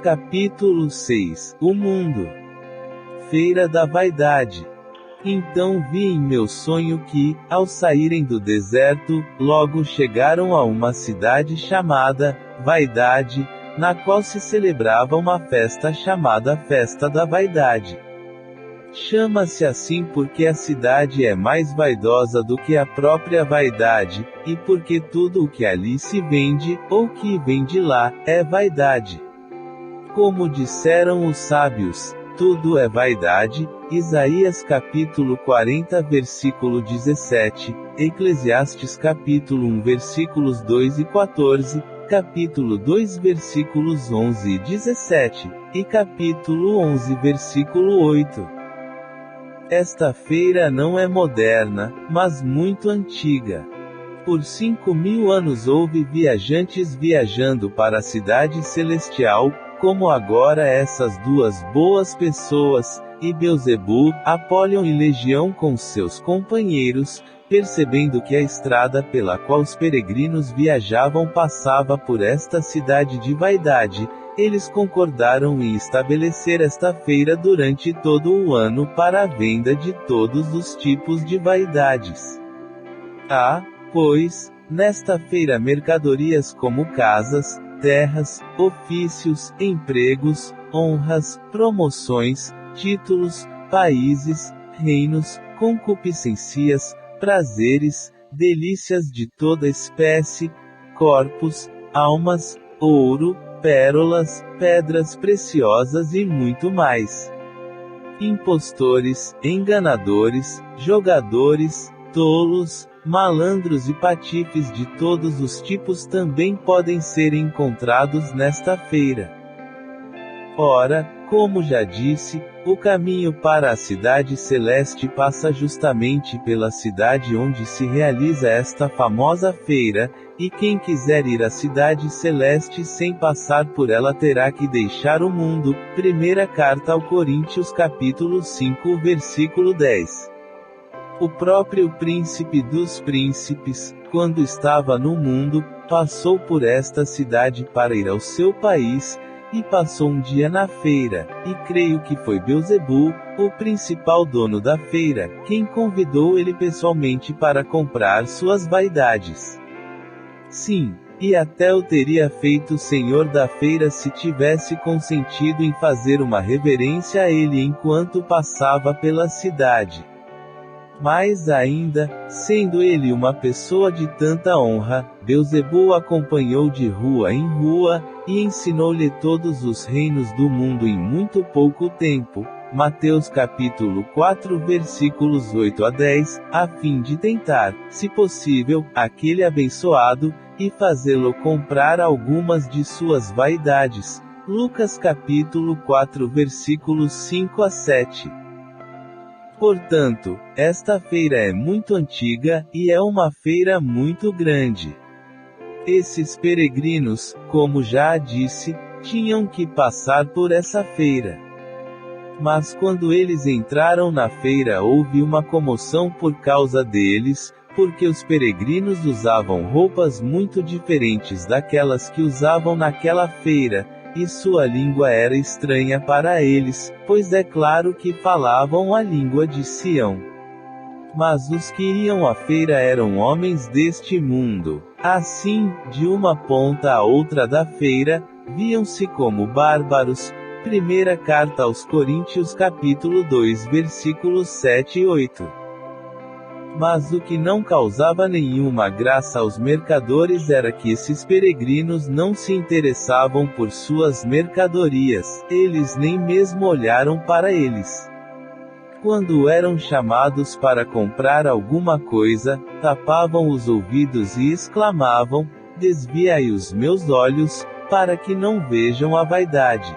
Capítulo 6 O mundo. Feira da vaidade. Então vi em meu sonho que, ao saírem do deserto, logo chegaram a uma cidade chamada Vaidade, na qual se celebrava uma festa chamada Festa da Vaidade. Chama-se assim porque a cidade é mais vaidosa do que a própria vaidade, e porque tudo o que ali se vende, ou que vem de lá, é vaidade. Como disseram os sábios, tudo é vaidade, Isaías capítulo 40 versículo 17, Eclesiastes capítulo 1 versículos 2 e 14, capítulo 2 versículos 11 e 17, e capítulo 11 versículo 8. Esta feira não é moderna, mas muito antiga. Por 5.000 anos houve viajantes viajando para a cidade celestial, como agora essas duas boas pessoas, e Beelzebu, Apólion e Legião com seus companheiros, percebendo que a estrada pela qual os peregrinos viajavam passava por esta cidade de vaidade, eles concordaram em estabelecer esta feira durante todo o ano para a venda de todos os tipos de vaidades. Pois, nesta feira mercadorias como casas, terras, ofícios, empregos, honras, promoções, títulos, países, reinos, concupiscências, prazeres, delícias de toda espécie, corpos, almas, ouro, pérolas, pedras preciosas e muito mais. Impostores, enganadores, jogadores, tolos, malandros e patifes de todos os tipos também podem ser encontrados nesta feira. Ora, como já disse, o caminho para a cidade celeste passa justamente pela cidade onde se realiza esta famosa feira, e quem quiser ir à cidade celeste sem passar por ela terá que deixar o mundo. Primeira carta ao Coríntios capítulo 5 versículo 10. O próprio príncipe dos príncipes, quando estava no mundo, passou por esta cidade para ir ao seu país, e passou um dia na feira, e creio que foi Beelzebu, o principal dono da feira, quem convidou ele pessoalmente para comprar suas vaidades. Sim, e até o teria feito o senhor da feira se tivesse consentido em fazer uma reverência a ele enquanto passava pela cidade. Mais ainda, sendo ele uma pessoa de tanta honra, Beelzebu o acompanhou de rua em rua, e ensinou-lhe todos os reinos do mundo em muito pouco tempo. Mateus capítulo 4 versículos 8 a 10, a fim de tentar, se possível, aquele abençoado, e fazê-lo comprar algumas de suas vaidades. Lucas capítulo 4 versículos 5 a 7. Portanto, esta feira é muito antiga, e é uma feira muito grande. Esses peregrinos, como já disse, tinham que passar por essa feira. Mas quando eles entraram na feira houve uma comoção por causa deles, porque os peregrinos usavam roupas muito diferentes daquelas que usavam naquela feira, e sua língua era estranha para eles, pois é claro que falavam a língua de Sião. Mas os que iam à feira eram homens deste mundo. Assim, de uma ponta à outra da feira, viam-se como bárbaros. Primeira carta aos Coríntios capítulo 2 versículos 7 e 8. Mas o que não causava nenhuma graça aos mercadores era que esses peregrinos não se interessavam por suas mercadorias, eles nem mesmo olharam para eles. Quando eram chamados para comprar alguma coisa, tapavam os ouvidos e exclamavam: "Desviai os meus olhos, para que não vejam a vaidade."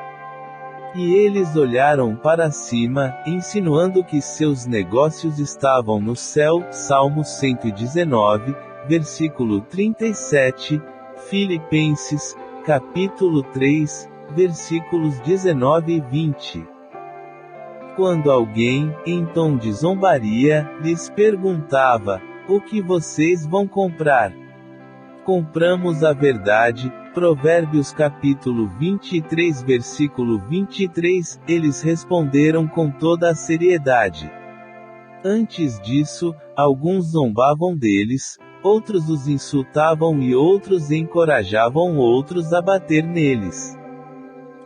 E eles olharam para cima, insinuando que seus negócios estavam no céu. Salmo 119, versículo 37, Filipenses, capítulo 3, versículos 19 e 20. Quando alguém, em tom de zombaria, lhes perguntava: "O que vocês vão comprar?" Compramos a verdade. Provérbios capítulo 23 versículo 23, eles responderam com toda a seriedade. Antes disso, alguns zombavam deles, outros os insultavam e outros encorajavam outros a bater neles.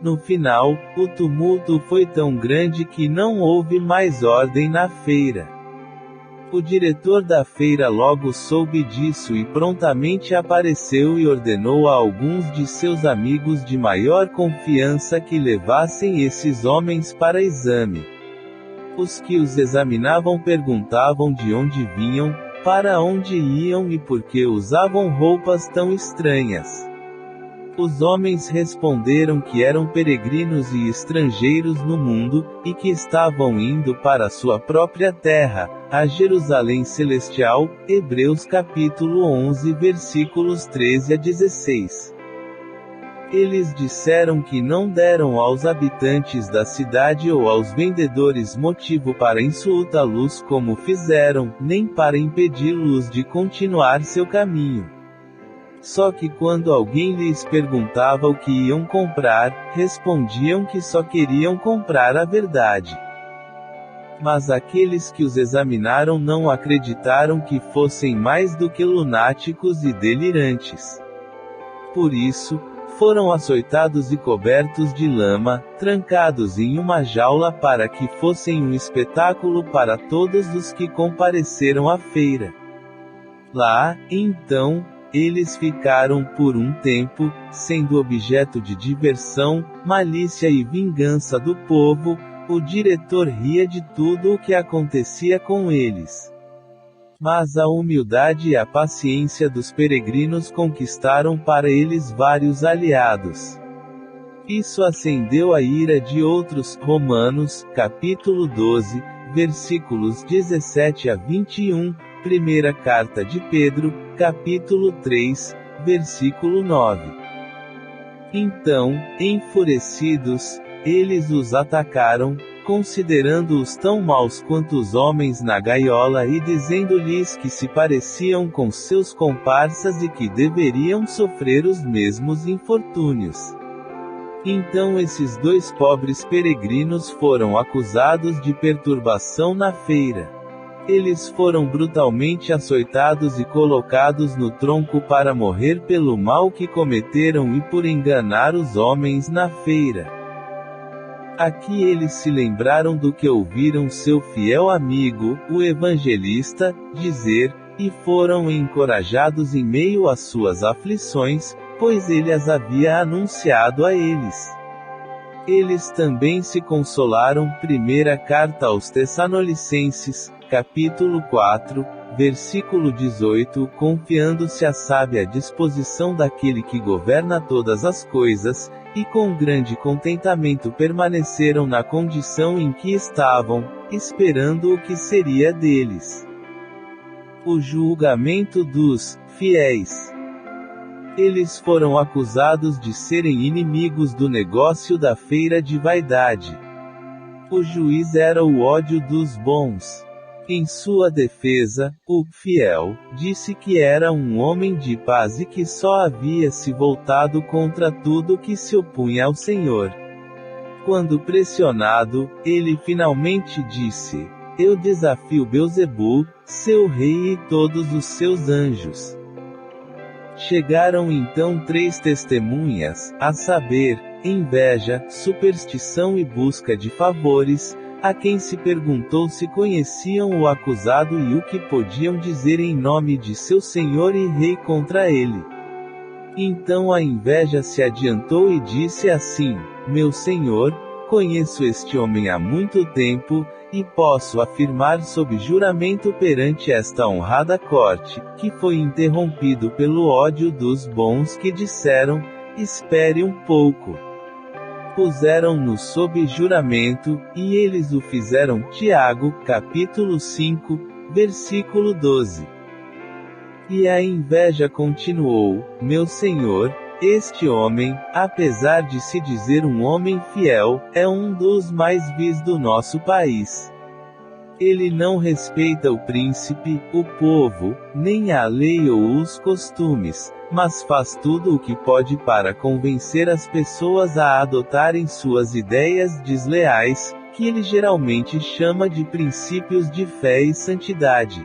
No final, o tumulto foi tão grande que não houve mais ordem na feira. O diretor da feira logo soube disso e prontamente apareceu e ordenou a alguns de seus amigos de maior confiança que levassem esses homens para exame. Os que os examinavam perguntavam de onde vinham, para onde iam e por que usavam roupas tão estranhas. Os homens responderam que eram peregrinos e estrangeiros no mundo, e que estavam indo para sua própria terra, a Jerusalém Celestial. Hebreus capítulo 11 versículos 13 a 16. Eles disseram que não deram aos habitantes da cidade ou aos vendedores motivo para insultá-los como fizeram, nem para impedi-los de continuar seu caminho. Só que quando alguém lhes perguntava o que iam comprar, respondiam que só queriam comprar a verdade. Mas aqueles que os examinaram não acreditaram que fossem mais do que lunáticos e delirantes. Por isso, foram açoitados e cobertos de lama, trancados em uma jaula para que fossem um espetáculo para todos os que compareceram à feira. Lá, então, eles ficaram por um tempo, sendo objeto de diversão, malícia e vingança do povo. O diretor ria de tudo o que acontecia com eles. Mas a humildade e a paciência dos peregrinos conquistaram para eles vários aliados. Isso acendeu a ira de outros. Romanos, capítulo 12, versículos 17 a 21, Primeira Carta de Pedro, capítulo 3, versículo 9. Então, enfurecidos, eles os atacaram, considerando-os tão maus quanto os homens na gaiola e dizendo-lhes que se pareciam com seus comparsas e que deveriam sofrer os mesmos infortúnios. Então esses dois pobres peregrinos foram acusados de perturbação na feira. Eles foram brutalmente açoitados e colocados no tronco para morrer pelo mal que cometeram e por enganar os homens na feira. Aqui eles se lembraram do que ouviram seu fiel amigo, o evangelista, dizer, e foram encorajados em meio às suas aflições, pois ele as havia anunciado a eles. Eles também se consolaram. Primeira Carta aos Tessalonicenses, capítulo 4, versículo 18, confiando-se à sábia disposição daquele que governa todas as coisas, e com grande contentamento permaneceram na condição em que estavam, esperando o que seria deles. O julgamento dos fiéis. Eles foram acusados de serem inimigos do negócio da feira de vaidade. O juiz era o ódio dos bons. Em sua defesa, o fiel disse que era um homem de paz e que só havia se voltado contra tudo que se opunha ao Senhor. Quando pressionado, ele finalmente disse: "Eu desafio Belzebu, seu rei e todos os seus anjos." Chegaram então 3 testemunhas, a saber, inveja, superstição e busca de favores, a quem se perguntou se conheciam o acusado e o que podiam dizer em nome de seu senhor e rei contra ele. Então a inveja se adiantou e disse assim: "Meu senhor, conheço este homem há muito tempo, e posso afirmar sob juramento perante esta honrada corte, que foi interrompido pelo ódio dos bons que disseram: espere um pouco." Puseram-no sob juramento, e eles o fizeram. Tiago, capítulo 5, versículo 12. E a inveja continuou: "Meu senhor, este homem, apesar de se dizer um homem fiel, é um dos mais vis do nosso país. Ele não respeita o príncipe, o povo, nem a lei ou os costumes, mas faz tudo o que pode para convencer as pessoas a adotarem suas ideias desleais, que ele geralmente chama de princípios de fé e santidade.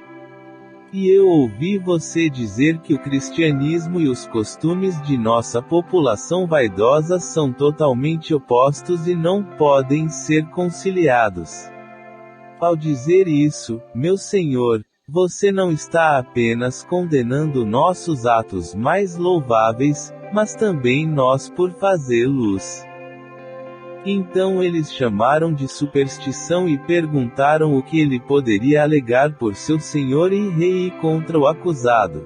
E eu ouvi você dizer que o cristianismo e os costumes de nossa população vaidosa são totalmente opostos e não podem ser conciliados. Ao dizer isso, meu Senhor, você não está apenas condenando nossos atos mais louváveis, mas também nós por fazê-los. Então eles chamaram de superstição e perguntaram o que ele poderia alegar por seu senhor e rei contra o acusado.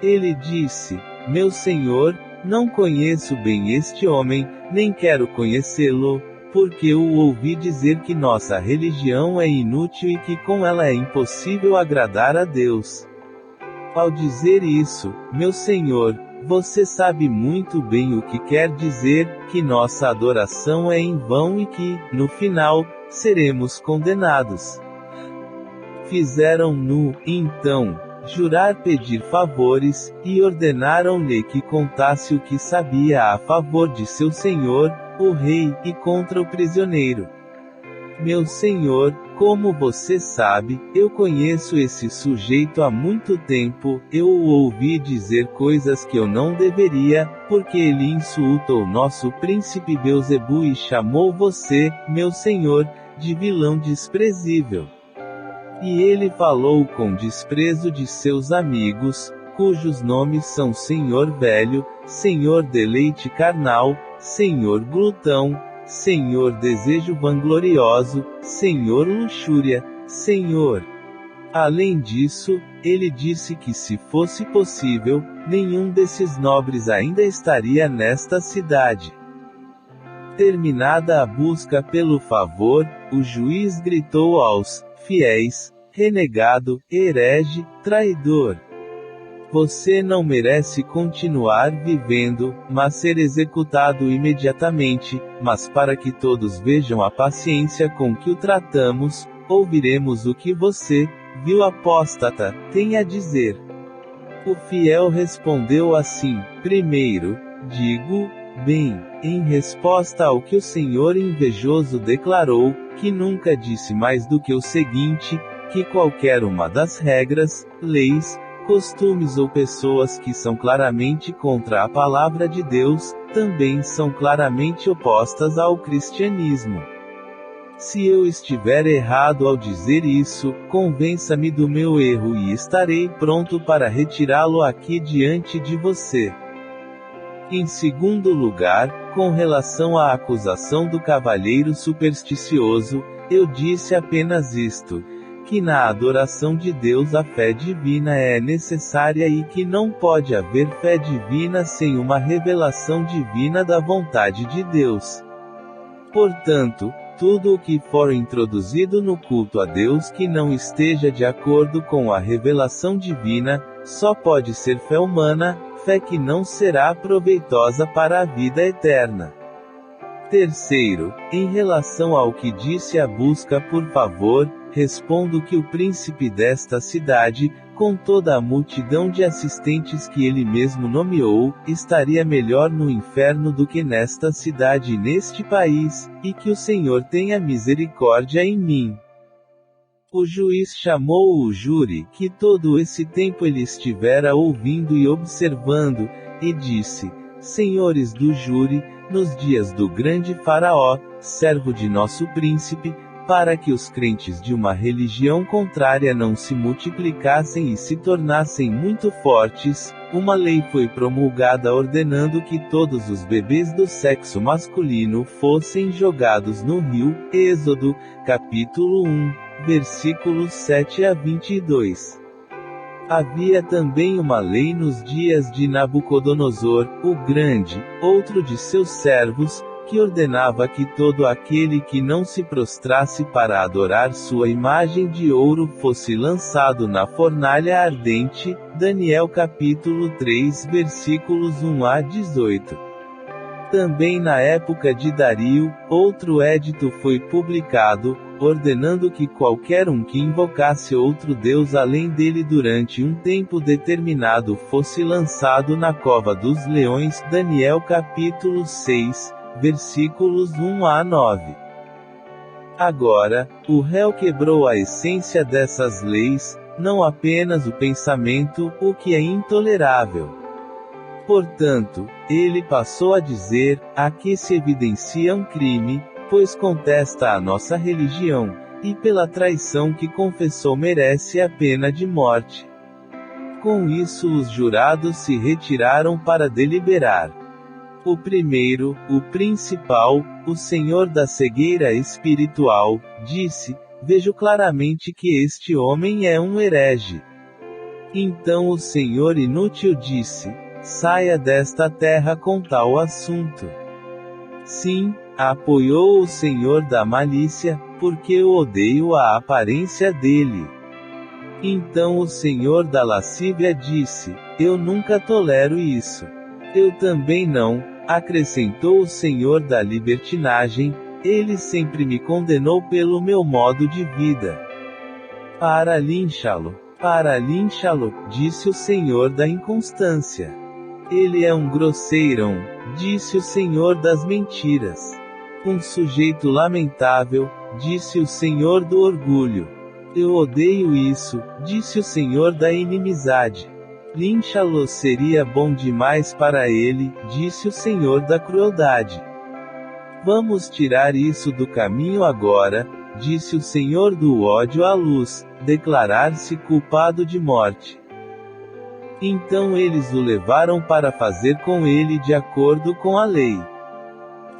Ele disse: Meu senhor, não conheço bem este homem, nem quero conhecê-lo, porque eu ouvi dizer que nossa religião é inútil e que com ela é impossível agradar a Deus. Ao dizer isso, meu senhor, você sabe muito bem o que quer dizer, que nossa adoração é em vão e que, no final, seremos condenados. Fizeram-no, então, jurar pedir favores, e ordenaram-lhe que contasse o que sabia a favor de seu senhor, o rei, e contra o prisioneiro. Meu senhor, como você sabe, eu conheço esse sujeito há muito tempo, eu o ouvi dizer coisas que eu não deveria, porque ele insultou nosso príncipe Belzebu e chamou você, meu senhor, de vilão desprezível. E ele falou com desprezo de seus amigos, cujos nomes são Senhor Velho, Senhor Deleite Carnal, Senhor Glutão, Senhor Desejo Vanglorioso, Senhor Luxúria, Senhor. Além disso, ele disse que se fosse possível, nenhum desses nobres ainda estaria nesta cidade. Terminada a busca pelo favor, o juiz gritou aos fiéis: renegado, herege, traidor. Você não merece continuar vivendo, mas ser executado imediatamente, mas para que todos vejam a paciência com que o tratamos, ouviremos o que você, vil apóstata, tem a dizer. O fiel respondeu assim: primeiro, digo, bem, em resposta ao que o senhor invejoso declarou, que nunca disse mais do que o seguinte, que qualquer uma das regras, leis, costumes ou pessoas que são claramente contra a palavra de Deus, também são claramente opostas ao cristianismo. Se eu estiver errado ao dizer isso, convença-me do meu erro e estarei pronto para retirá-lo aqui diante de você. Em segundo lugar, com relação à acusação do cavalheiro supersticioso, eu disse apenas isto: que na adoração de Deus a fé divina é necessária e que não pode haver fé divina sem uma revelação divina da vontade de Deus. Portanto, tudo o que for introduzido no culto a Deus que não esteja de acordo com a revelação divina, só pode ser fé humana, fé que não será proveitosa para a vida eterna. Terceiro, em relação ao que disse a busca por favor, respondo que o príncipe desta cidade, com toda a multidão de assistentes que ele mesmo nomeou, estaria melhor no inferno do que nesta cidade e neste país, e que o Senhor tenha misericórdia em mim. O juiz chamou o júri, que todo esse tempo ele estivera ouvindo e observando, e disse: Senhores do júri, nos dias do grande Faraó, servo de nosso príncipe, para que os crentes de uma religião contrária não se multiplicassem e se tornassem muito fortes, uma lei foi promulgada ordenando que todos os bebês do sexo masculino fossem jogados no rio. Êxodo, capítulo 1, versículos 7 a 22. Havia também uma lei nos dias de Nabucodonosor, o Grande, outro de seus servos, que ordenava que todo aquele que não se prostrasse para adorar sua imagem de ouro fosse lançado na fornalha ardente. Daniel capítulo 3 versículos 1 a 18. Também na época de Dario, outro édito foi publicado, ordenando que qualquer um que invocasse outro Deus além dele durante um tempo determinado fosse lançado na cova dos leões. Daniel capítulo 6, versículos 1 a 9. Agora, o réu quebrou a essência dessas leis, não apenas o pensamento, o que é intolerável. Portanto, ele passou a dizer: aqui se evidencia um crime, pois contesta a nossa religião, e pela traição que confessou merece a pena de morte. Com isso os jurados se retiraram para deliberar. O primeiro, o principal, o senhor da cegueira espiritual, disse: vejo claramente que este homem é um herege. Então o senhor inútil disse: saia desta terra com tal assunto. Sim, apoiou o senhor da malícia, porque eu odeio a aparência dele. Então o senhor da lascívia disse: eu nunca tolero isso. Eu também não, acrescentou o senhor da libertinagem, ele sempre me condenou pelo meu modo de vida. Para linchá-lo, disse o senhor da inconstância. Ele é um grosseirão, disse o senhor das mentiras. Um sujeito lamentável, disse o senhor do orgulho. Eu odeio isso, disse o senhor da inimizade. Linchá-lo seria bom demais para ele, disse o senhor da crueldade. Vamos tirar isso do caminho agora, disse o senhor do ódio à luz, declarar-se culpado de morte. Então eles o levaram para fazer com ele de acordo com a lei.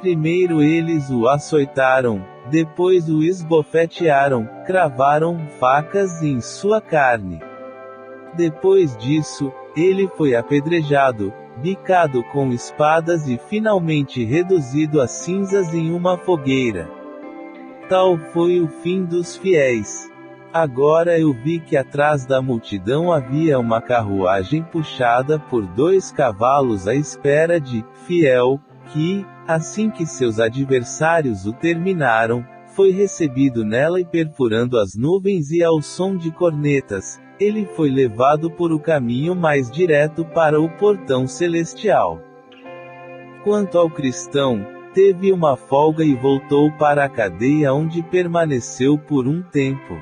Primeiro eles o açoitaram, depois o esbofetearam, cravaram facas em sua carne. Depois disso, ele foi apedrejado, bicado com espadas e finalmente reduzido a cinzas em uma fogueira. Tal foi o fim dos fiéis. Agora eu vi que atrás da multidão havia uma carruagem puxada por 2 cavalos à espera de fiel, que, assim que seus adversários o terminaram, foi recebido nela e perfurando as nuvens e ao som de cornetas, ele foi levado por o caminho mais direto para o portão celestial. Quanto ao cristão, teve uma folga e voltou para a cadeia onde permaneceu por um tempo.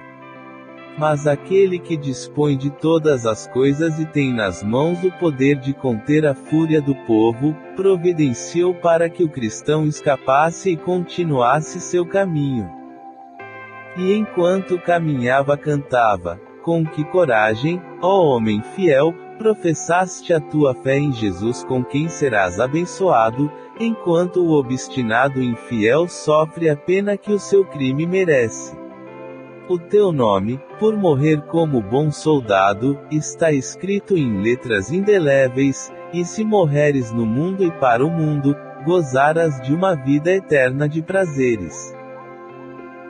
Mas aquele que dispõe de todas as coisas e tem nas mãos o poder de conter a fúria do povo, providenciou para que o cristão escapasse e continuasse seu caminho. E enquanto caminhava cantava: com que coragem, ó homem fiel, professaste a tua fé em Jesus, com quem serás abençoado, enquanto o obstinado infiel sofre a pena que o seu crime merece. O teu nome, por morrer como bom soldado, está escrito em letras indeléveis, e se morreres no mundo e para o mundo, gozarás de uma vida eterna de prazeres.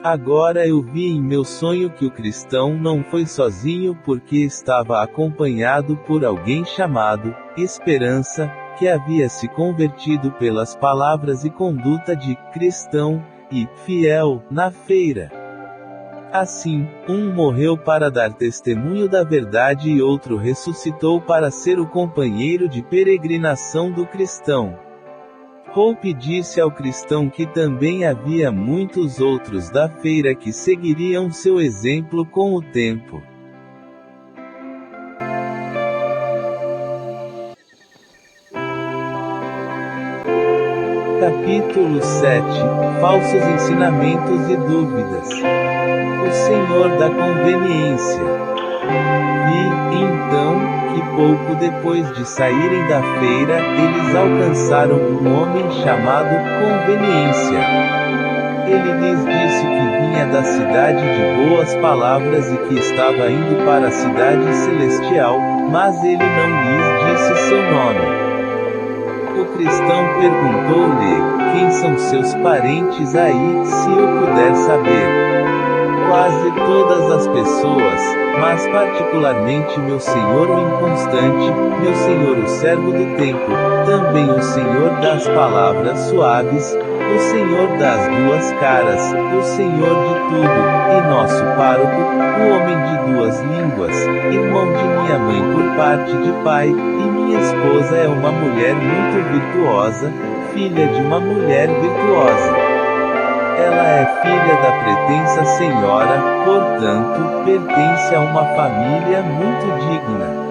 Agora eu vi em meu sonho que o cristão não foi sozinho porque estava acompanhado por alguém chamado Esperança, que havia se convertido pelas palavras e conduta de cristão e fiel na feira. Assim, um morreu para dar testemunho da verdade e outro ressuscitou para ser o companheiro de peregrinação do cristão. Hope disse ao cristão que também havia muitos outros da feira que seguiriam seu exemplo com o tempo. Capítulo 7 – Falsos ensinamentos e dúvidas. O Senhor da conveniência. Vi, então, que pouco depois de saírem da feira, eles alcançaram um homem chamado Conveniência. Ele lhes disse que vinha da cidade de boas palavras e que estava indo para a cidade celestial, mas ele não lhes disse seu nome. O cristão perguntou-lhe: quem são seus parentes aí, se eu puder saber? Quase todas as pessoas, mas particularmente meu senhor o inconstante, meu senhor o servo do tempo, também o senhor das palavras suaves, o Senhor das duas caras, o Senhor de tudo, e nosso pároco, o homem de duas línguas, irmão de minha mãe por parte de pai, e minha esposa é uma mulher muito virtuosa, filha de uma mulher virtuosa. Ela é filha da pretensa senhora, portanto, pertence a uma família muito digna.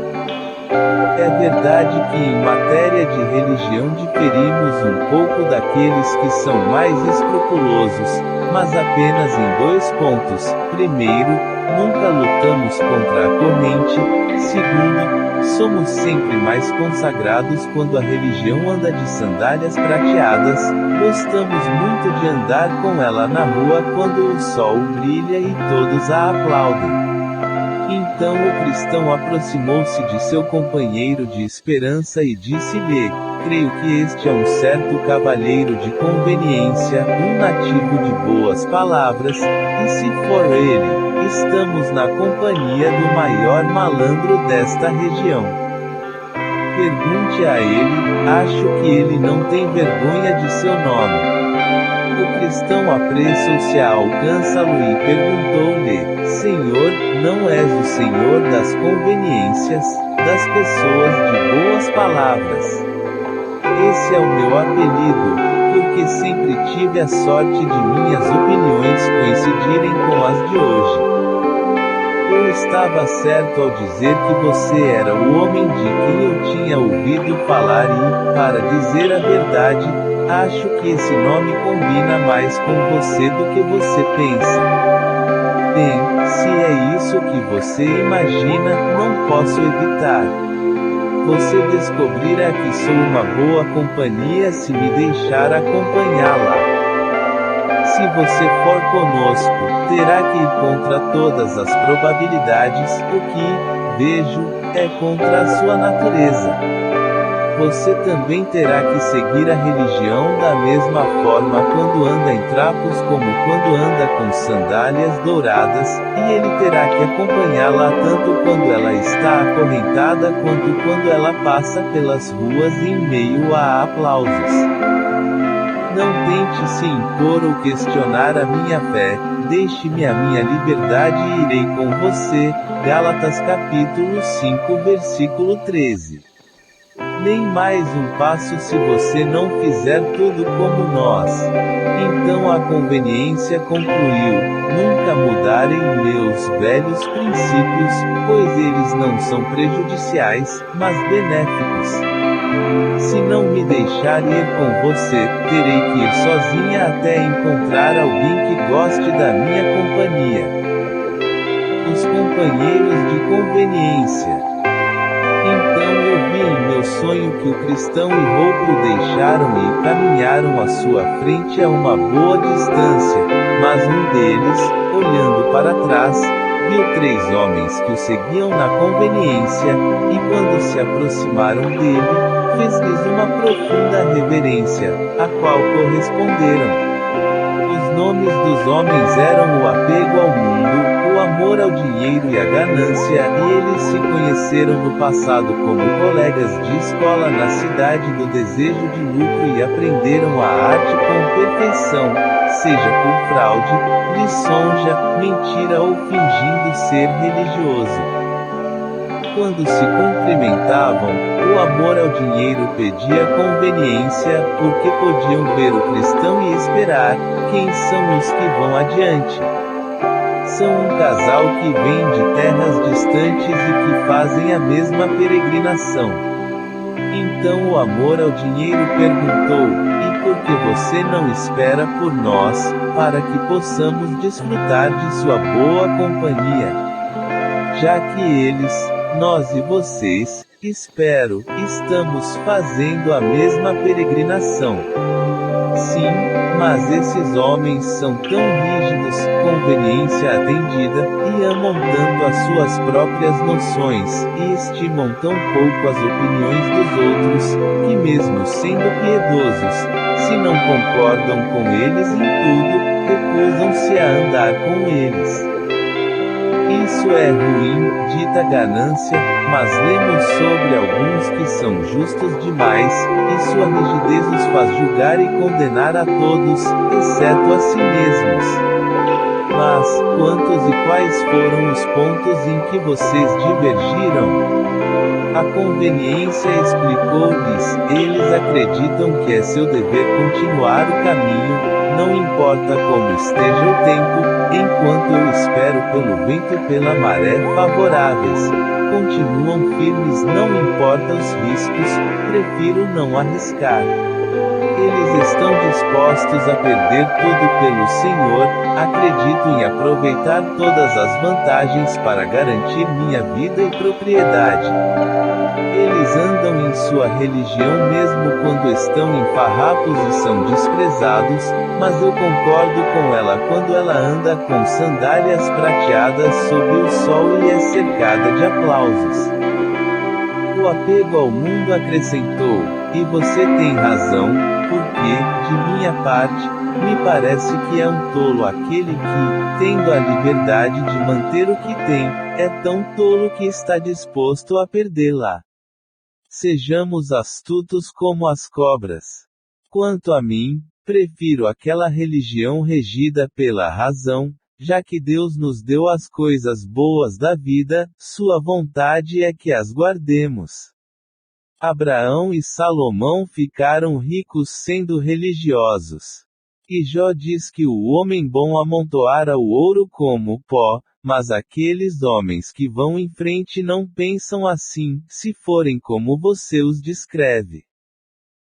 É verdade que em matéria de religião diferimos um pouco daqueles que são mais escrupulosos, mas apenas em 2 pontos. Primeiro, nunca lutamos contra a corrente. Segundo, somos sempre mais consagrados quando a religião anda de sandálias prateadas. Gostamos muito de andar com ela na rua quando o sol brilha e todos a aplaudem. Então o cristão aproximou-se de seu companheiro de esperança e disse-lhe: creio que este é um certo cavalheiro de conveniência, um nativo de boas palavras, e se for ele, estamos na companhia do maior malandro desta região. Pergunte a ele, acho que ele não tem vergonha de seu nome. O cristão apressou-se a alcançá-lo e perguntou-lhe: Senhor, não és o Senhor das conveniências, das pessoas de boas palavras? Esse é o meu apelido, porque sempre tive a sorte de minhas opiniões coincidirem com as de hoje. Eu estava certo ao dizer que você era o homem de quem eu tinha ouvido falar e, para dizer a verdade, acho que esse nome combina mais com você do que você pensa. Bem, se é isso que você imagina, não posso evitar. Você descobrirá que sou uma boa companhia se me deixar acompanhá-la. Se você for conosco, terá que ir contra todas as probabilidades, o que, vejo, é contra a sua natureza. Você também terá que seguir a religião da mesma forma quando anda em trapos como quando anda com sandálias douradas, e ele terá que acompanhá-la tanto quando ela está acorrentada quanto quando ela passa pelas ruas em meio a aplausos. Não tente se impor ou questionar a minha fé, deixe-me a minha liberdade e irei com você. Gálatas capítulo 5 versículo 13. Nem mais um passo se você não fizer tudo como nós. Então a conveniência concluiu: nunca mudarem meus velhos princípios, pois eles não são prejudiciais, mas benéficos. Se não me deixar ir com você, terei que ir sozinha até encontrar alguém que goste da minha companhia. Os companheiros de conveniência. Então eu vi em meu sonho que o cristão e rouco deixaram e caminharam à sua frente a uma boa distância, mas um deles, olhando para trás, viu 3 homens que o seguiam na conveniência, e quando se aproximaram dele, fez-lhes uma profunda reverência, a qual corresponderam. Os nomes dos homens eram o apego ao mundo, o amor ao dinheiro e a ganância, e eles se conheceram no passado como colegas de escola na cidade do desejo de lucro e aprenderam a arte com perfeição, seja por fraude, lisonja, mentira ou fingindo ser religioso. Quando se cumprimentavam, o amor ao dinheiro pedia conveniência, porque podiam ver o cristão e esperar: quem são os que vão adiante? São um casal que vem de terras distantes e que fazem a mesma peregrinação. Então o amor ao dinheiro perguntou: e por que você não espera por nós, para que possamos desfrutar de sua boa companhia? Já que eles, nós e vocês, espero, estamos fazendo a mesma peregrinação. Sim, mas esses homens são tão rígidos, conveniência atendida, e amam tanto as suas próprias noções, e estimam tão pouco as opiniões dos outros, que mesmo sendo piedosos, se não concordam com eles em tudo, recusam-se a andar com eles. Isso é ruim, dita ganância, mas lemos sobre alguns que são justos demais, e sua rigidez os faz julgar e condenar a todos, exceto a si mesmos. Mas, quantos e quais foram os pontos em que vocês divergiram? A conveniência explicou-lhes, eles acreditam que é seu dever continuar o caminho, não importa como esteja o tempo, enquanto eu espero pelo vento e pela maré favoráveis. Continuam firmes, não importa os riscos, prefiro não arriscar. Eles estão dispostos a perder tudo pelo Senhor, acredito em aproveitar todas as vantagens para garantir minha vida e propriedade. Eles andam em sua religião mesmo quando estão em farrapos e são desprezados, mas eu concordo com ela quando ela anda com sandálias prateadas sob o sol e é cercada de aplausos. O apego ao mundo acrescentou, e você tem razão, porque, de minha parte, me parece que é um tolo aquele que, tendo a liberdade de manter o que tem, é tão tolo que está disposto a perdê-la. Sejamos astutos como as cobras. Quanto a mim, prefiro aquela religião regida pela razão, já que Deus nos deu as coisas boas da vida, sua vontade é que as guardemos. Abraão e Salomão ficaram ricos sendo religiosos. E Jó diz que o homem bom amontoara o ouro como pó, mas aqueles homens que vão em frente não pensam assim, se forem como você os descreve.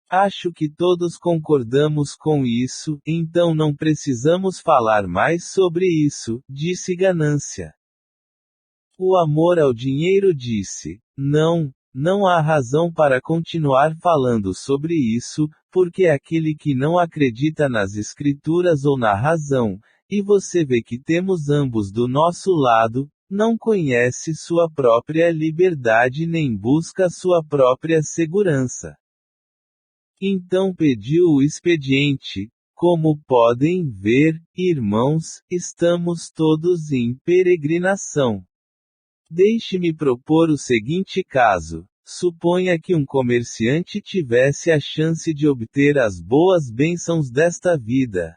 Acho que todos concordamos com isso, então não precisamos falar mais sobre isso, disse Ganância. O amor ao dinheiro disse: não há razão para continuar falando sobre isso, porque aquele que não acredita nas escrituras ou na razão, e você vê que temos ambos do nosso lado, não conhece sua própria liberdade nem busca sua própria segurança. Então pediu o expediente: como podem ver, irmãos, estamos todos em peregrinação. Deixe-me propor o seguinte caso. Suponha que um comerciante tivesse a chance de obter as boas bênçãos desta vida.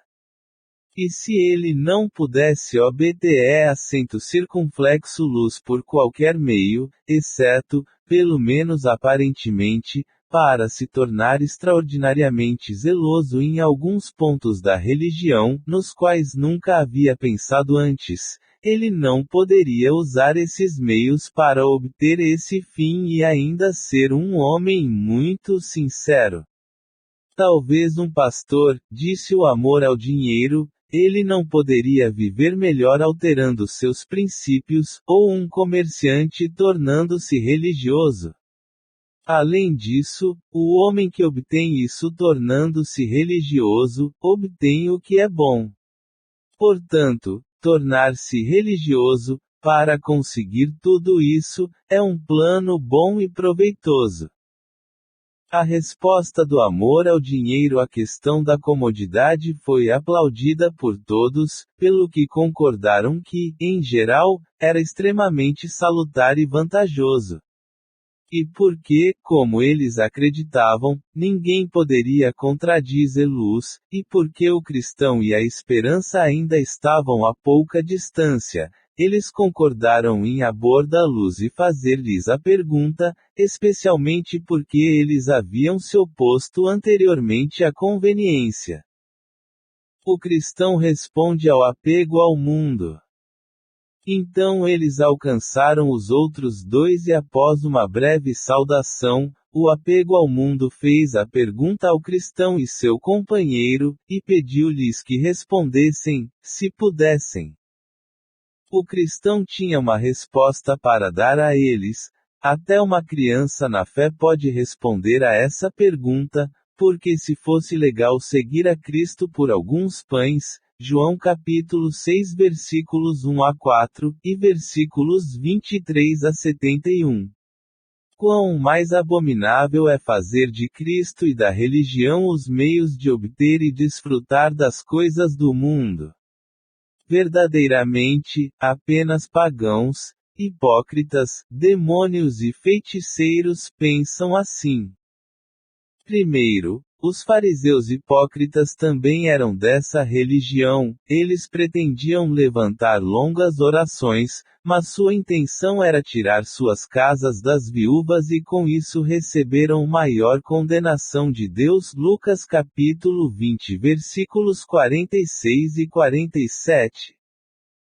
E se ele não pudesse obter acento circunflexo luz por qualquer meio, exceto, pelo menos aparentemente, para se tornar extraordinariamente zeloso em alguns pontos da religião, nos quais nunca havia pensado antes, ele não poderia usar esses meios para obter esse fim e ainda ser um homem muito sincero. Talvez um pastor, disse o amor ao dinheiro, ele não poderia viver melhor alterando seus princípios, ou um comerciante tornando-se religioso. Além disso, o homem que obtém isso tornando-se religioso, obtém o que é bom. Portanto, tornar-se religioso, para conseguir tudo isso, é um plano bom e proveitoso. A resposta do amor ao dinheiro à questão da comodidade foi aplaudida por todos, pelo que concordaram que, em geral, era extremamente salutar e vantajoso. E porque, como eles acreditavam, ninguém poderia contradizer-los, e porque o cristão e a esperança ainda estavam a pouca distância, eles concordaram em abordá-los e fazer-lhes a pergunta, especialmente porque eles haviam se oposto anteriormente à conveniência. O cristão responde ao apego ao mundo. Então eles alcançaram os outros dois e após uma breve saudação, o apego ao mundo fez a pergunta ao cristão e seu companheiro, e pediu-lhes que respondessem, se pudessem. O cristão tinha uma resposta para dar a eles. Até uma criança na fé pode responder a essa pergunta, porque se fosse legal seguir a Cristo por alguns pães, João capítulo 6 versículos 1 a 4, e versículos 23 a 71. Quão mais abominável é fazer de Cristo e da religião os meios de obter e desfrutar das coisas do mundo. verdadeiramente, apenas pagãos, hipócritas, demônios e feiticeiros pensam assim. Primeiro, os fariseus hipócritas também eram dessa religião, eles pretendiam levantar longas orações, mas sua intenção era tirar suas casas das viúvas e com isso receberam maior condenação de Deus. Lucas capítulo 20 versículos 46 e 47.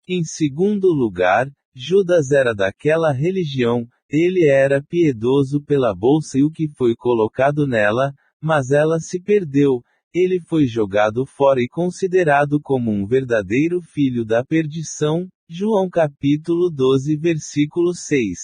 Em segundo lugar, Judas era daquela religião, ele era piedoso pela bolsa e o que foi colocado nela, mas ela se perdeu, ele foi jogado fora e considerado como um verdadeiro filho da perdição. João capítulo 12 versículo 6.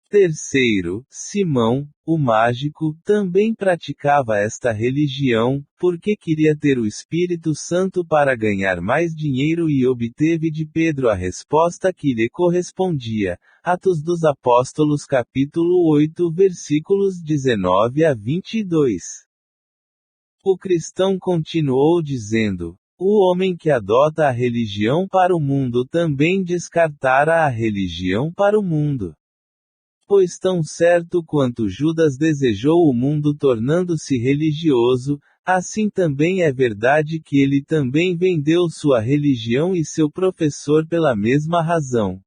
Terceiro, Simão, o mágico, também praticava esta religião, porque queria ter o Espírito Santo para ganhar mais dinheiro e obteve de Pedro a resposta que lhe correspondia. Atos dos Apóstolos capítulo 8 versículos 19 a 22. O cristão continuou dizendo: o homem que adota a religião para o mundo também descartará a religião para o mundo. Pois tão certo quanto Judas desejou o mundo tornando-se religioso, assim também é verdade que ele também vendeu sua religião e seu professor pela mesma razão.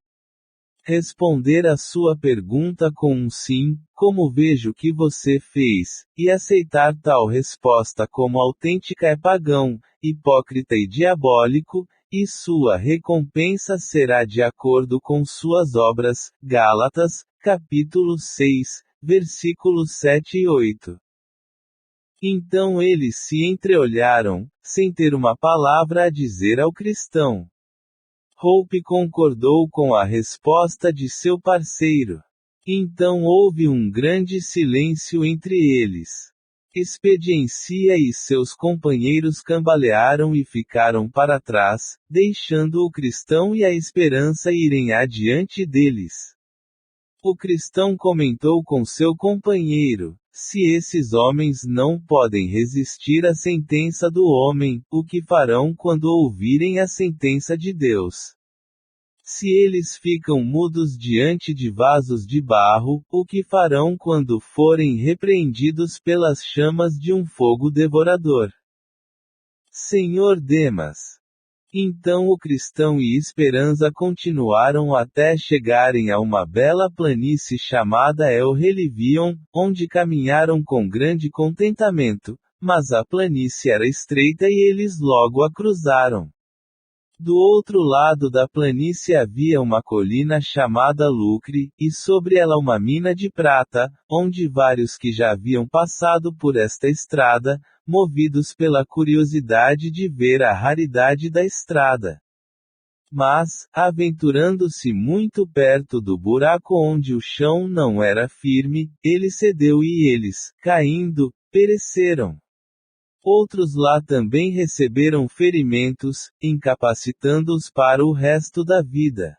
Responder a sua pergunta com um sim, como vejo que você fez, e aceitar tal resposta como autêntica é pagão, hipócrita e diabólico, e sua recompensa será de acordo com suas obras. Gálatas, capítulo 6, versículos 7 e 8. Então eles se entreolharam, sem ter uma palavra a dizer ao cristão. Hope concordou com a resposta de seu parceiro. Então houve um grande silêncio entre eles. Expediencia e seus companheiros cambalearam e ficaram para trás, deixando o cristão e a esperança irem adiante deles. O cristão comentou com seu companheiro: se esses homens não podem resistir à sentença do homem, o que farão quando ouvirem a sentença de Deus? Se eles ficam mudos diante de vasos de barro, o que farão quando forem repreendidos pelas chamas de um fogo devorador? Senhor Demas. Então o cristão e Esperança continuaram até chegarem a uma bela planície chamada El Relivion, onde caminharam com grande contentamento, mas a planície era estreita e eles logo a cruzaram. Do outro lado da planície havia uma colina chamada Lucre, e sobre ela uma mina de prata, onde vários que já haviam passado por esta estrada, movidos pela curiosidade de ver a raridade da estrada. Mas, aventurando-se muito perto do buraco onde o chão não era firme, ele cedeu e eles, caindo, pereceram. Outros lá também receberam ferimentos, incapacitando-os para o resto da vida.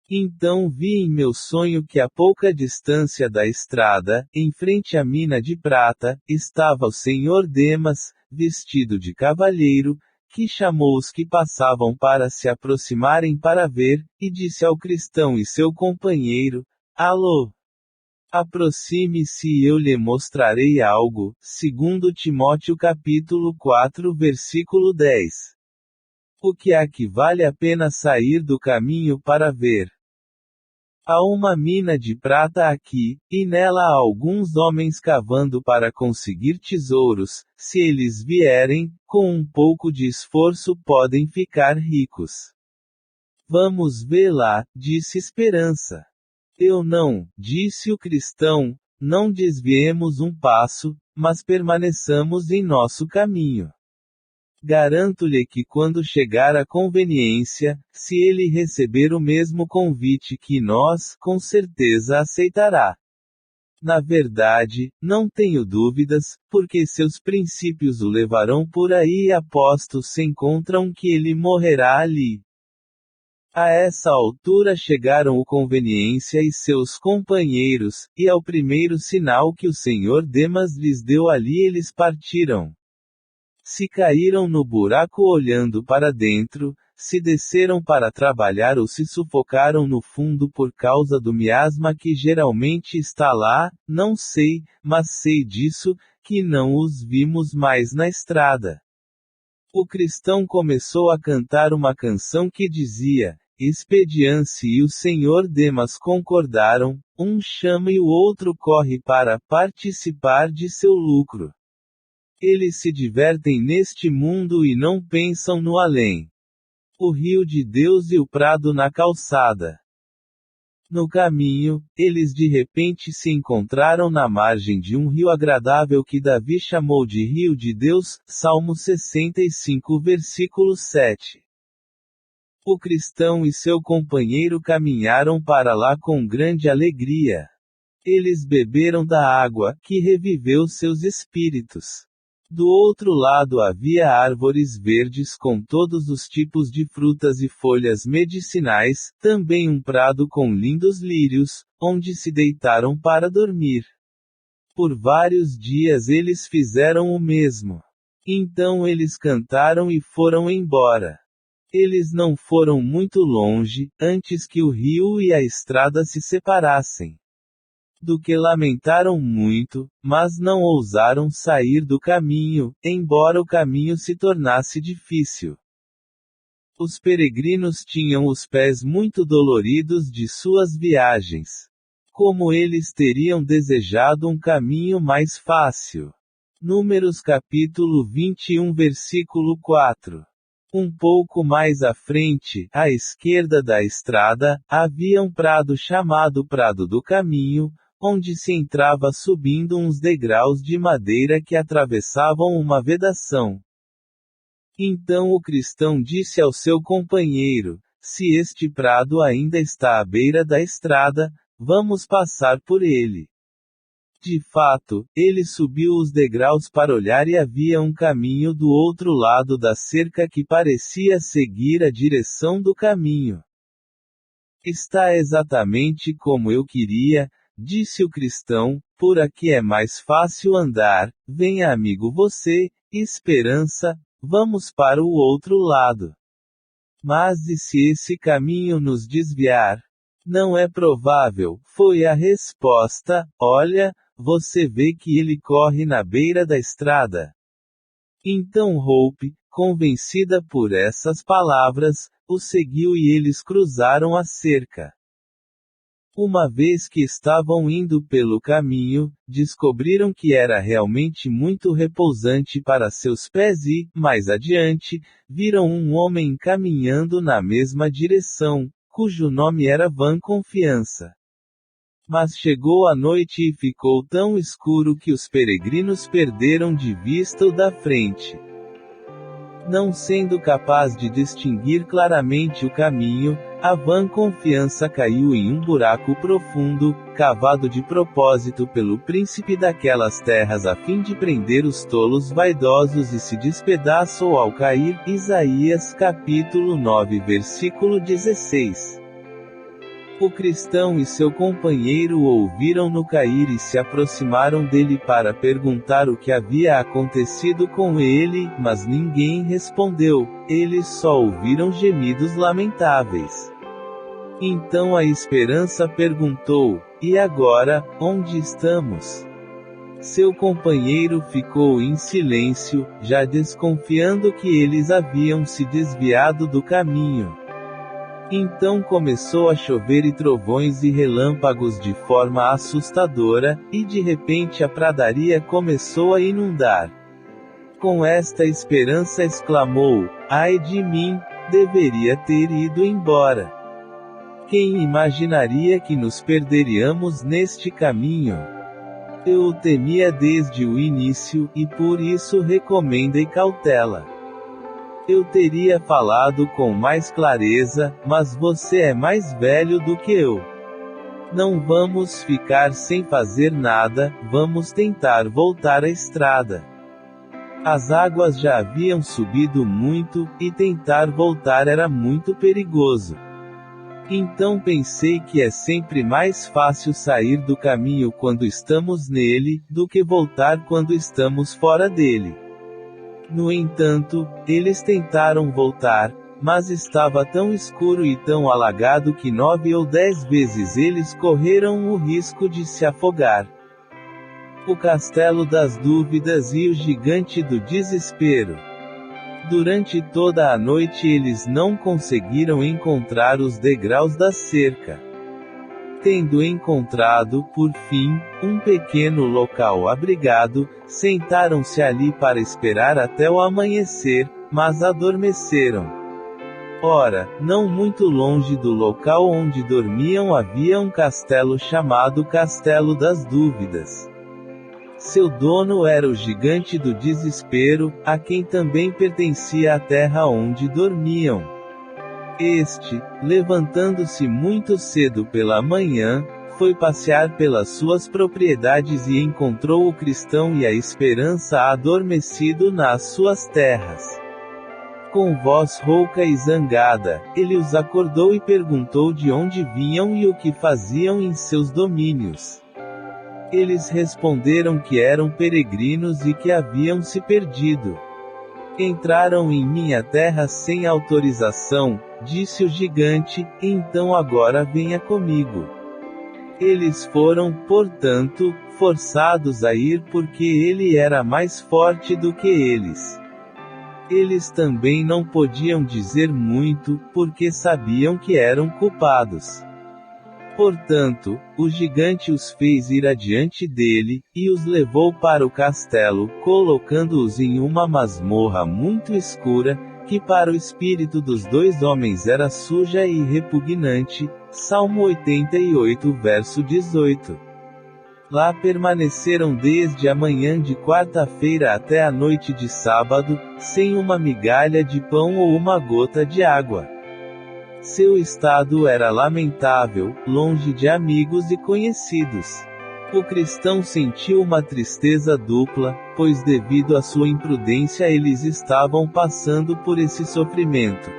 Então vi em meu sonho que a pouca distância da estrada, em frente à mina de prata, estava o senhor Demas, vestido de cavalheiro, que chamou os que passavam para se aproximarem para ver, e disse ao cristão e seu companheiro: Alô! Aproxime-se e eu lhe mostrarei algo. 2 Timóteo capítulo 4 versículo 10. O que há que vale a pena sair do caminho para ver? Há uma mina de prata aqui, e nela há alguns homens cavando para conseguir tesouros. Se eles vierem, com um pouco de esforço podem ficar ricos. Vamos vê-la, disse Esperança. Eu não, disse o cristão, não desviemos um passo, mas permaneçamos em nosso caminho. Garanto-lhe que quando chegar a conveniência, se ele receber o mesmo convite que nós, com certeza aceitará. Na verdade, não tenho dúvidas, porque seus princípios o levarão por aí e aposto sem contra que ele morrerá ali. A essa altura chegaram o Conveniência e seus companheiros, e ao primeiro sinal que o senhor Demas lhes deu ali eles partiram. Se caíram no buraco olhando para dentro, se desceram para trabalhar ou se sufocaram no fundo por causa do miasma que geralmente está lá, não sei, mas sei disso, que não os vimos mais na estrada. O cristão começou a cantar uma canção que dizia: Expediance e o Sr. Demas concordaram, um chama e o outro corre para participar de seu lucro. Eles se divertem neste mundo e não pensam no além. O rio de Deus e o prado na calçada. No caminho, eles de repente se encontraram na margem de um rio agradável que Davi chamou de Rio de Deus, Salmo 65 versículo 7. O cristão e seu companheiro caminharam para lá com grande alegria. Eles beberam da água, que reviveu seus espíritos. Do outro lado havia árvores verdes com todos os tipos de frutas e folhas medicinais, também um prado com lindos lírios, onde se deitaram para dormir. Por vários dias eles fizeram o mesmo. Então eles cantaram e foram embora. Eles não foram muito longe, antes que o rio e a estrada se separassem. Do que lamentaram muito, mas não ousaram sair do caminho, embora o caminho se tornasse difícil. Os peregrinos tinham os pés muito doloridos de suas viagens. Como eles teriam desejado um caminho mais fácil. Números capítulo 21 versículo 4. Um pouco mais à frente, à esquerda da estrada, havia um prado chamado Prado do Caminho, onde se entrava subindo uns degraus de madeira que atravessavam uma vedação. Então o cristão disse ao seu companheiro: se este prado ainda está à beira da estrada, vamos passar por ele. De fato, ele subiu os degraus para olhar e havia um caminho do outro lado da cerca que parecia seguir a direção do caminho. Está exatamente como eu queria, disse o cristão, por aqui é mais fácil andar, venha amigo você, esperança, vamos para o outro lado. Mas e se esse caminho nos desviar? Não é provável, foi a resposta, olha, você vê que ele corre na beira da estrada. Então Hope, convencida por essas palavras, o seguiu e eles cruzaram a cerca. Uma vez que estavam indo pelo caminho, descobriram que era realmente muito repousante para seus pés e, mais adiante, viram um homem caminhando na mesma direção, cujo nome era Van Confiança. Mas chegou a noite e ficou tão escuro que os peregrinos perderam de vista o da frente. Não sendo capaz de distinguir claramente o caminho, a Van Confiança caiu em um buraco profundo, cavado de propósito pelo príncipe daquelas terras a fim de prender os tolos vaidosos e se despedaçou ao cair. Isaías capítulo 9 versículo 16. O cristão e seu companheiro ouviram-no cair e se aproximaram dele para perguntar o que havia acontecido com ele, mas ninguém respondeu, eles só ouviram gemidos lamentáveis. Então a esperança perguntou: e agora, onde estamos? Seu companheiro ficou em silêncio, já desconfiando que eles haviam se desviado do caminho. Então começou a chover e trovões e relâmpagos de forma assustadora, e de repente a pradaria começou a inundar. Com esta esperança exclamou: ai de mim, deveria ter ido embora. Quem imaginaria que nos perderíamos neste caminho? Eu o temia desde o início, e por isso recomendei cautela. Eu teria falado com mais clareza, mas você é mais velho do que eu. Não vamos ficar sem fazer nada, vamos tentar voltar à estrada. As águas já haviam subido muito, e tentar voltar era muito perigoso. Então pensei que é sempre mais fácil sair do caminho quando estamos nele, do que voltar quando estamos fora dele. No entanto, eles tentaram voltar, mas estava tão escuro e tão alagado que 9 ou 10 vezes eles correram o risco de se afogar. O Castelo das Dúvidas e o Gigante do Desespero. Durante toda a noite eles não conseguiram encontrar os degraus da cerca. Tendo encontrado, por fim, um pequeno local abrigado, sentaram-se ali para esperar até o amanhecer, mas adormeceram. Ora, não muito longe do local onde dormiam havia um castelo chamado Castelo das Dúvidas. Seu dono era o Gigante do Desespero, a quem também pertencia a terra onde dormiam. Este, levantando-se muito cedo pela manhã, foi passear pelas suas propriedades e encontrou o cristão e a esperança adormecido nas suas terras. Com voz rouca e zangada, ele os acordou e perguntou de onde vinham e o que faziam em seus domínios. Eles responderam que eram peregrinos e que haviam se perdido. Entraram em minha terra sem autorização, disse o gigante, então agora venha comigo. Eles foram, portanto, forçados a ir porque ele era mais forte do que eles. Eles também não podiam dizer muito, porque sabiam que eram culpados. Portanto, o gigante os fez ir adiante dele, e os levou para o castelo, colocando-os em uma masmorra muito escura, que para o espírito dos dois homens era suja e repugnante. Salmo 88 verso 18. Lá permaneceram desde a manhã de quarta-feira até a noite de sábado, sem uma migalha de pão ou uma gota de água. Seu estado era lamentável, longe de amigos e conhecidos. O cristão sentiu uma tristeza dupla, pois devido à sua imprudência eles estavam passando por esse sofrimento.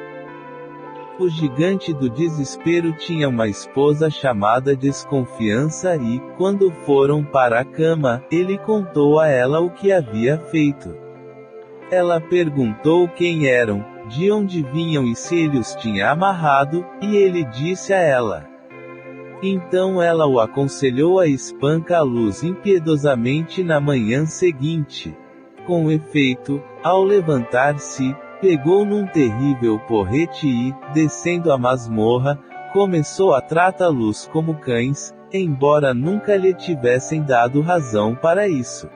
O Gigante do Desespero tinha uma esposa chamada Desconfiança e, quando foram para a cama, ele contou a ela o que havia feito. Ela perguntou quem eram, de onde vinham e se ele os tinha amarrado, e ele disse a ela. Então ela o aconselhou a espancá-los impiedosamente na manhã seguinte. Com efeito, ao levantar-se, pegou num terrível porrete e, descendo a masmorra, começou a tratá-los como cães, embora nunca lhe tivessem dado razão para isso.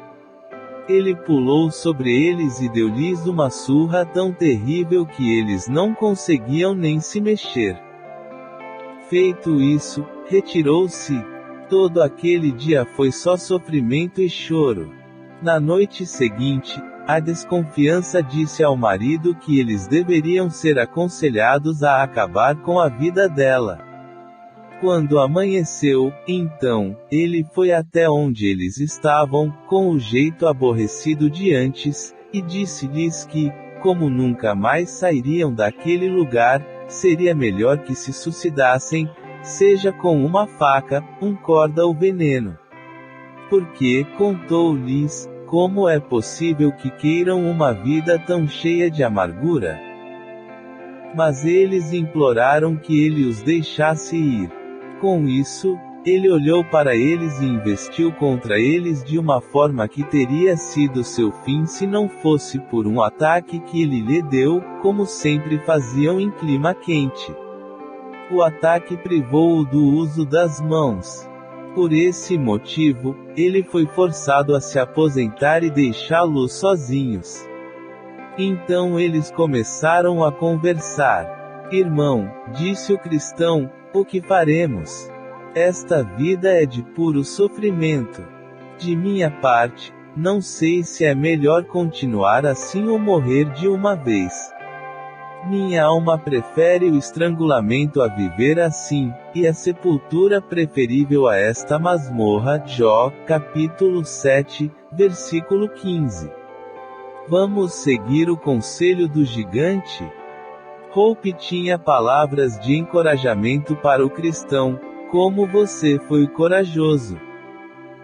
Ele pulou sobre eles e deu-lhes uma surra tão terrível que eles não conseguiam nem se mexer. Feito isso, retirou-se. Todo aquele dia foi só sofrimento e choro. Na noite seguinte, a Desconfiança disse ao marido que eles deveriam ser aconselhados a acabar com a vida dela. Quando amanheceu, então, ele foi até onde eles estavam, com o jeito aborrecido de antes, e disse-lhes que, como nunca mais sairiam daquele lugar, seria melhor que se suicidassem, seja com uma faca, um corda ou veneno. Porque, contou-lhes, como é possível que queiram uma vida tão cheia de amargura? Mas eles imploraram que ele os deixasse ir. Com isso, ele olhou para eles e investiu contra eles de uma forma que teria sido seu fim se não fosse por um ataque que ele lhe deu, como sempre faziam em clima quente. O ataque privou-o do uso das mãos. Por esse motivo, ele foi forçado a se aposentar e deixá-los sozinhos. Então eles começaram a conversar. Irmão, disse o cristão, o que faremos? Esta vida é de puro sofrimento. De minha parte, não sei se é melhor continuar assim ou morrer de uma vez. Minha alma prefere o estrangulamento a viver assim, e a sepultura preferível a esta masmorra. Jó, capítulo 7, versículo 15. Vamos seguir o conselho do gigante? Hope tinha palavras de encorajamento para o cristão. Como você foi corajoso!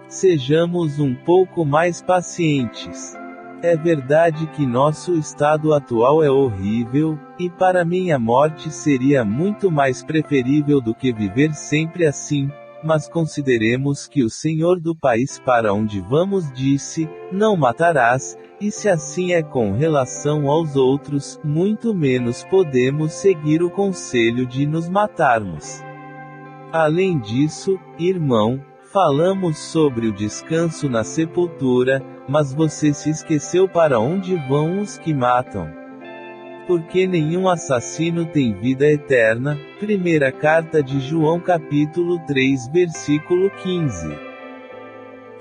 Sejamos um pouco mais pacientes. É verdade que nosso estado atual é horrível, e para mim a morte seria muito mais preferível do que viver sempre assim, mas consideremos que o Senhor do país para onde vamos disse, não matarás, e se assim é com relação aos outros, muito menos podemos seguir o conselho de nos matarmos. Além disso, irmão, falamos sobre o descanso na sepultura, mas você se esqueceu para onde vão os que matam. Porque nenhum assassino tem vida eterna. Primeira carta de João capítulo 3 versículo 15.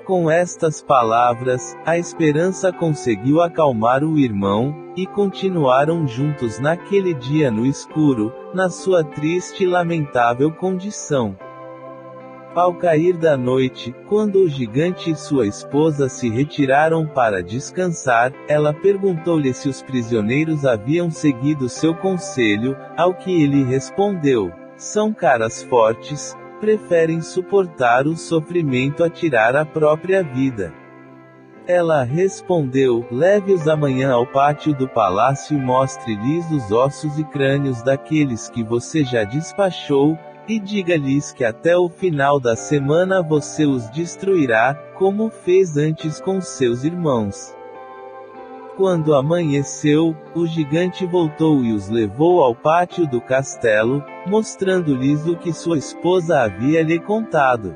Com estas palavras, a esperança conseguiu acalmar o irmão, e continuaram juntos naquele dia no escuro, na sua triste e lamentável condição. Ao cair da noite, quando o gigante e sua esposa se retiraram para descansar, ela perguntou-lhe se os prisioneiros haviam seguido seu conselho, ao que ele respondeu: são caras fortes, preferem suportar o sofrimento a tirar a própria vida. Ela respondeu: leve-os amanhã ao pátio do palácio e mostre-lhes os ossos e crânios daqueles que você já despachou, e diga-lhes que até o final da semana você os destruirá, como fez antes com seus irmãos. Quando amanheceu, o gigante voltou e os levou ao pátio do castelo, mostrando-lhes o que sua esposa havia lhe contado.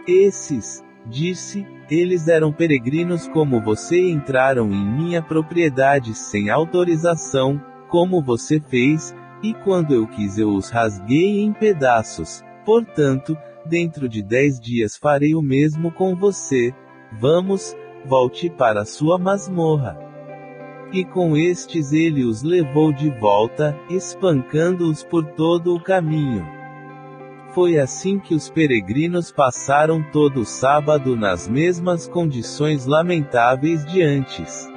Esses, disse, eles eram peregrinos como você e entraram em minha propriedade sem autorização, como você fez, e quando eu quis eu os rasguei em pedaços. Portanto, dentro de 10 dias farei o mesmo com você. Vamos, volte para sua masmorra. E com estes ele os levou de volta, espancando-os por todo o caminho. Foi assim que os peregrinos passaram todo o sábado nas mesmas condições lamentáveis de antes.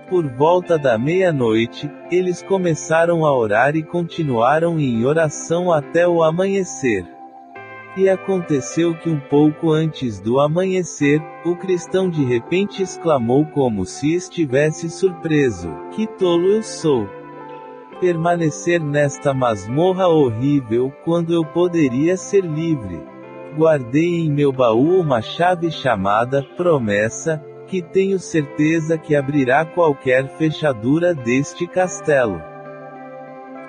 Por volta da meia-noite, eles começaram a orar e continuaram em oração até o amanhecer. E aconteceu que um pouco antes do amanhecer, o cristão de repente exclamou como se estivesse surpreso: que tolo eu sou! Permanecer nesta masmorra horrível, quando eu poderia ser livre. Guardei em meu baú uma chave chamada promessa, que tenho certeza que abrirá qualquer fechadura deste castelo.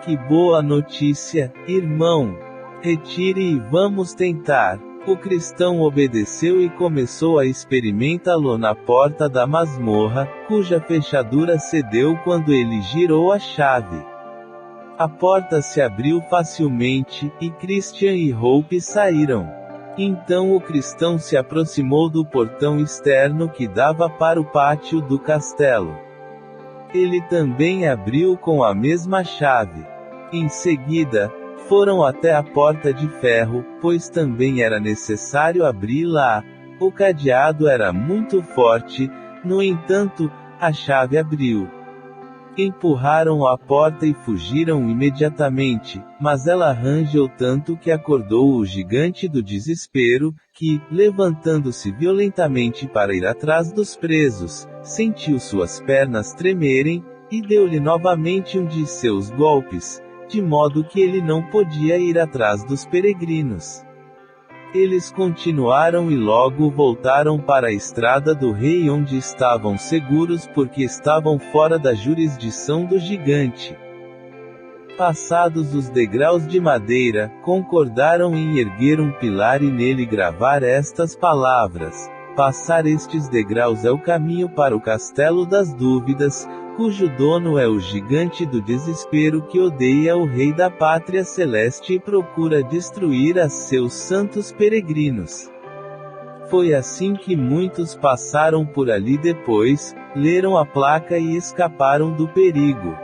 Que boa notícia, irmão! Retire e vamos tentar. O cristão obedeceu e começou a experimentá-lo na porta da masmorra, cuja fechadura cedeu quando ele girou a chave. A porta se abriu facilmente, e Christian e Hope saíram. Então o cristão se aproximou do portão externo que dava para o pátio do castelo. Ele também abriu com a mesma chave. Em seguida, foram até a porta de ferro, pois também era necessário abri-la. O cadeado era muito forte, no entanto, a chave abriu. Empurraram a porta e fugiram imediatamente, mas ela rangeu tanto que acordou o gigante do desespero, que, levantando-se violentamente para ir atrás dos presos, sentiu suas pernas tremerem, e deu-lhe novamente um de seus golpes, de modo que ele não podia ir atrás dos peregrinos. Eles continuaram e logo voltaram para a estrada do rei onde estavam seguros porque estavam fora da jurisdição do gigante. Passados os degraus de madeira, concordaram em erguer um pilar e nele gravar estas palavras: passar estes degraus é o caminho para o castelo das dúvidas, cujo dono é o gigante do desespero que odeia o rei da pátria celeste e procura destruir a seus santos peregrinos. Foi assim que muitos passaram por ali depois, leram a placa e escaparam do perigo.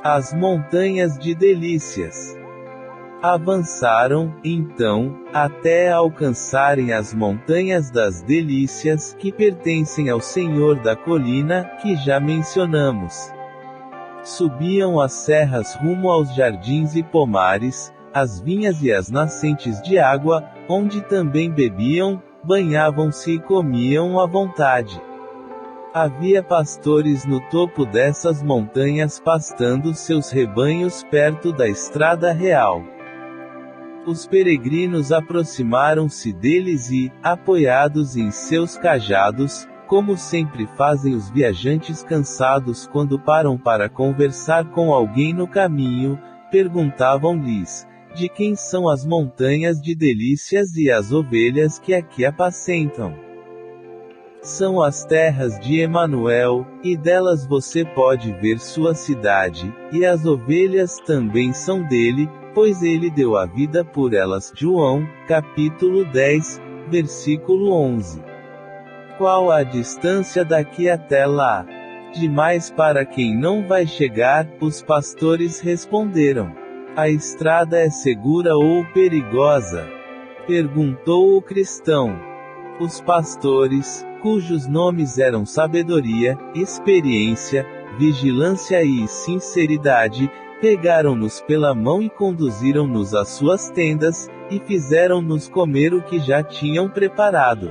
As montanhas de delícias. Avançaram, então, até alcançarem as montanhas das delícias, que pertencem ao Senhor da colina, que já mencionamos. Subiam as serras rumo aos jardins e pomares, as vinhas e as nascentes de água, onde também bebiam, banhavam-se e comiam à vontade. Havia pastores no topo dessas montanhas pastando seus rebanhos perto da estrada real. Os peregrinos aproximaram-se deles e, apoiados em seus cajados, como sempre fazem os viajantes cansados quando param para conversar com alguém no caminho, perguntavam-lhes: de quem são as montanhas de delícias e as ovelhas que aqui apacentam? São as terras de Emanuel, e delas você pode ver sua cidade, e as ovelhas também são dele, pois ele deu a vida por elas. João, capítulo 10, versículo 11. Qual a distância daqui até lá? Demais para quem não vai chegar, os pastores responderam. A estrada é segura ou perigosa? Perguntou o cristão. Os pastores, cujos nomes eram sabedoria, experiência, vigilância e sinceridade, pegaram-nos pela mão e conduziram-nos às suas tendas, e fizeram-nos comer o que já tinham preparado.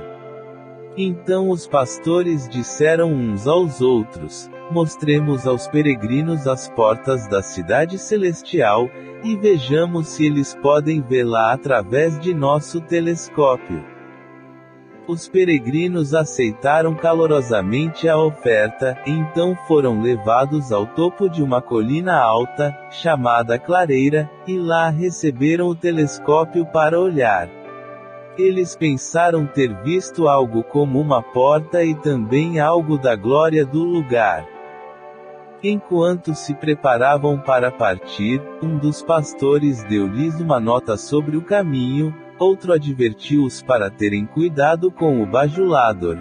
Então os pastores disseram uns aos outros: mostremos aos peregrinos as portas da cidade celestial, e vejamos se eles podem vê-la através de nosso telescópio. Os peregrinos aceitaram calorosamente a oferta, então foram levados ao topo de uma colina alta, chamada Clareira, e lá receberam o telescópio para olhar. Eles pensaram ter visto algo como uma porta e também algo da glória do lugar. Enquanto se preparavam para partir, um dos pastores deu-lhes uma nota sobre o caminho, outro advertiu-os para terem cuidado com o bajulador.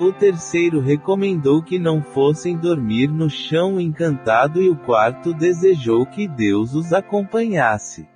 O terceiro recomendou que não fossem dormir no chão encantado e o quarto desejou que Deus os acompanhasse.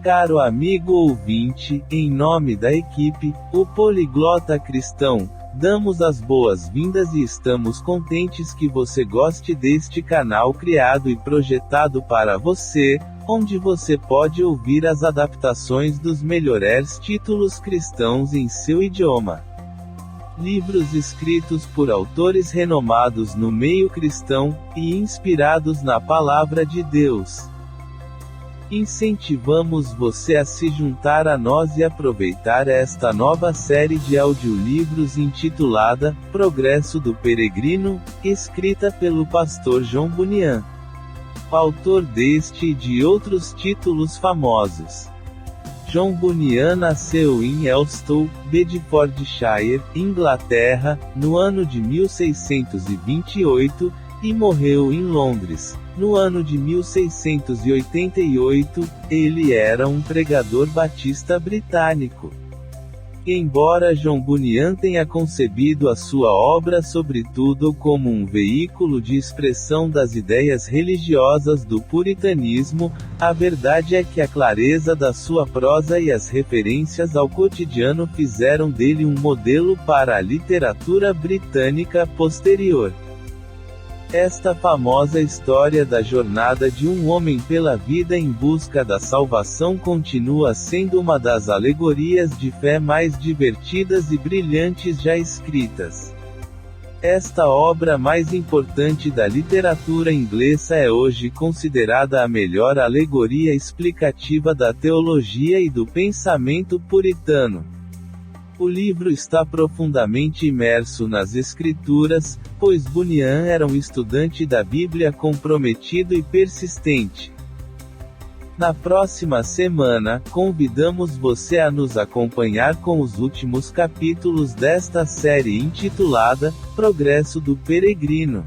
Caro amigo ouvinte, em nome da equipe, o Poliglota Cristão, damos as boas-vindas e estamos contentes que você goste deste canal criado e projetado para você, onde você pode ouvir as adaptações dos melhores títulos cristãos em seu idioma. Livros escritos por autores renomados no meio cristão, e inspirados na Palavra de Deus. Incentivamos você a se juntar a nós e aproveitar esta nova série de audiolivros intitulada Progresso do Peregrino, escrita pelo pastor João Bunyan, autor deste e de outros títulos famosos. João Bunyan nasceu em Elstow, Bedfordshire, Inglaterra, no ano de 1628, e morreu em Londres, no ano de 1688. Ele era um pregador batista britânico. Embora João Bunyan tenha concebido a sua obra sobretudo como um veículo de expressão das ideias religiosas do puritanismo, a verdade é que a clareza da sua prosa e as referências ao cotidiano fizeram dele um modelo para a literatura britânica posterior. Esta famosa história da jornada de um homem pela vida em busca da salvação continua sendo uma das alegorias de fé mais divertidas e brilhantes já escritas. Esta obra mais importante da literatura inglesa é hoje considerada a melhor alegoria explicativa da teologia e do pensamento puritano. O livro está profundamente imerso nas Escrituras, pois Bunyan era um estudante da Bíblia comprometido e persistente. Na próxima semana, convidamos você a nos acompanhar com os últimos capítulos desta série intitulada Progresso do Peregrino.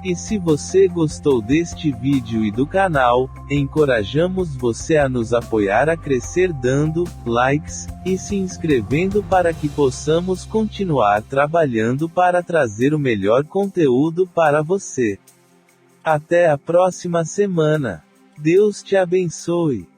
E se você gostou deste vídeo e do canal, encorajamos você a nos apoiar a crescer dando likes e se inscrevendo para que possamos continuar trabalhando para trazer o melhor conteúdo para você. Até a próxima semana. Deus te abençoe.